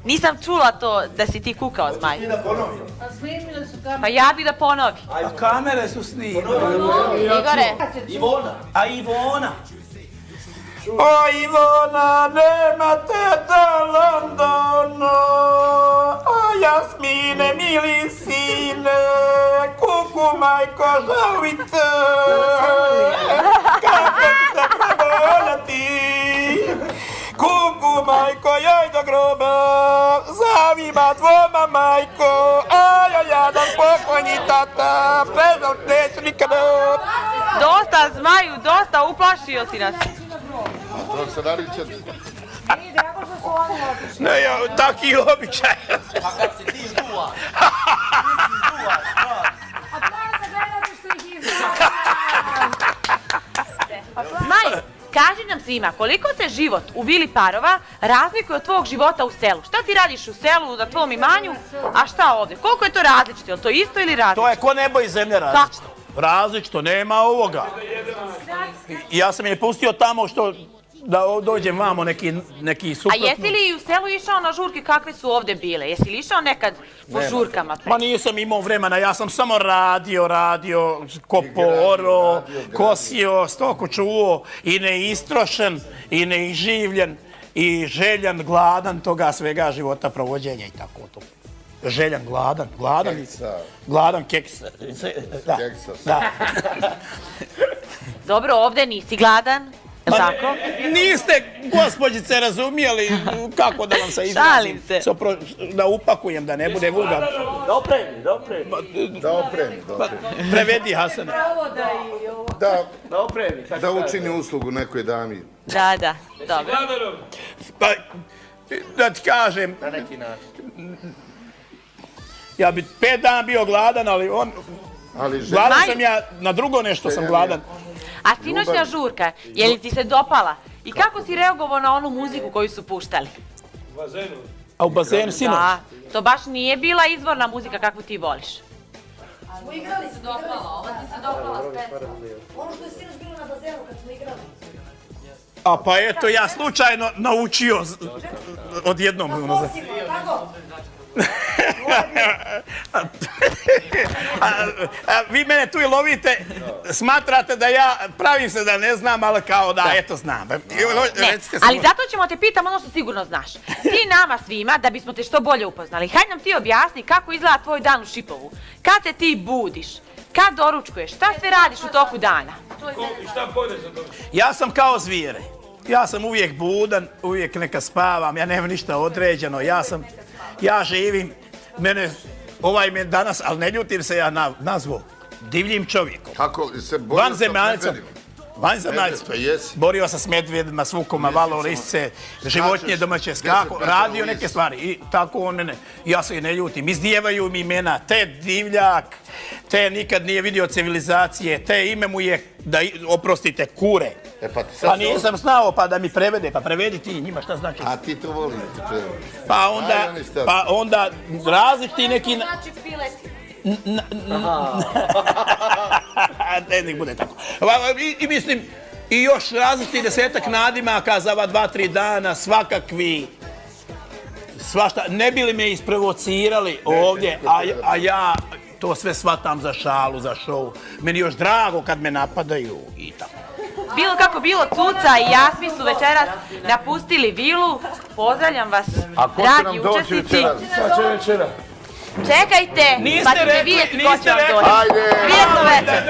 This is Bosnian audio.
Nisam čula to da si ti kukao, Zmaj. Snimile su kamere. Pa ja bi da ponovi. A kamere su snimile. Igore. A Ivona? O Ivona, nema teta Londono, o Jasmine, mili sine, kuku majko žalvice, kako ti se prebolati, kuku majko, joj do groba, zavima tvoma majko, aj jadan pokojni tata, prežal neću nikada. Dosta, Zmaju, dosta, uplašio si nas. To se nariče. Ide, ako što su oni otišli. Ne, ja, taki običaj. Pa kad si ti izduvaš, A pa se gledati što ih izgleda. Zmaj, kaži nam svima, koliko se život u vili parova razlikuje od tvog života u selu? Šta ti radiš u selu, na tvom imanju, a šta ovdje? Koliko je to različito? Je li to isto ili različito? To je ko nebo i zemlja različito. Različito, nema ovoga. Ja sam je pustio tamo što da dođem vamo neki suprotno. A jesi li u selu išao na žurke kakve su ovdje bile? Jesi li išao nekad po žurkama? Ma nisam imao vremena, ja sam samo radio, kopo, oro, kosio, stoku čuo i neistrošen, i neiživljen, i željan, gladan toga svega života, provođenja i tako to. Željan, gladan, gladan keksa. Da, da. Dobro, ovdje nisi gladan, je li tako? Niste, gospođice, razumijeli kako da vam se izrazim. Šalim se. Da upakujem, da ne bude vulgar. Da opremi. Prevedi, Hasane. Da učini uslugu nekoj dami. Da, dobro. Pa, da ti kažem, na neki način. ja bi 5 dana bio gladan, ali gladan sam ja, na drugo nešto sam gladan. A sinoćna žurka, je li ti se dopala? I kako si reagovao na onu muziku koju su puštali? U bazenu. A u bazenu sinoć? Da, to baš nije bila izvorna muzika kakvu ti voliš. Smo igrali se dopala, ova ti se dopala specijalno. Ono što je sinoć bilo na bazenu kad smo igrali. A pa eto, ja slučajno naučio odjednom. Tako? Vi mene tu i lovite, smatrate da ja pravim se da ne znam, ali kao da, eto znam. Ne, ali zato ćemo te pitam ono što sigurno znaš. Ti nama svima, da bismo te što bolje upoznali, hajde nam ti objasni kako izgleda tvoj dan u Šipovu. Kad se ti budiš, kad doručkuješ, šta sve radiš u toku dana? Ja sam kao zvijere. Ja sam uvijek budan, uvijek neka spavam, ja nemam ništa određeno, ja živim, ovaj me danas, ali ne ljutim se, ja nazvao divljim čovjekom. Kako se borio sa medvedima? Vanzemaljcem. Borio sam s medvedima, s vukoma, valo, lisce, životinje domaće, skako, radio neke stvari i tako on mene, ja se ne ljutim, izdijevaju mi imena, te divljak, te nikad nije vidio civilizacije, te ime mu je, da oprostite, kure. Pa nisam znao, pa da mi prevede, pa prevedi ti njima šta znači. A ti to voli? Pa onda različiti neki... Znači pileti. Nek bude tako. I mislim, i još različiti 10-ak nadimaka za ova 2-3 dana, svakakvi, svašta. Ne bi li me isprovocirali ovdje, a ja to sve shvatam za šalu, za show. Meni još drago kad me napadaju i tako. Bilo kako bilo, Cuca i Jasmin su večeras napustili vilu. Pozdravljam vas, dragi učesnici. Čekajte, pa ćete vidjeti ko će vam doći. Ajde! Prijetno večer.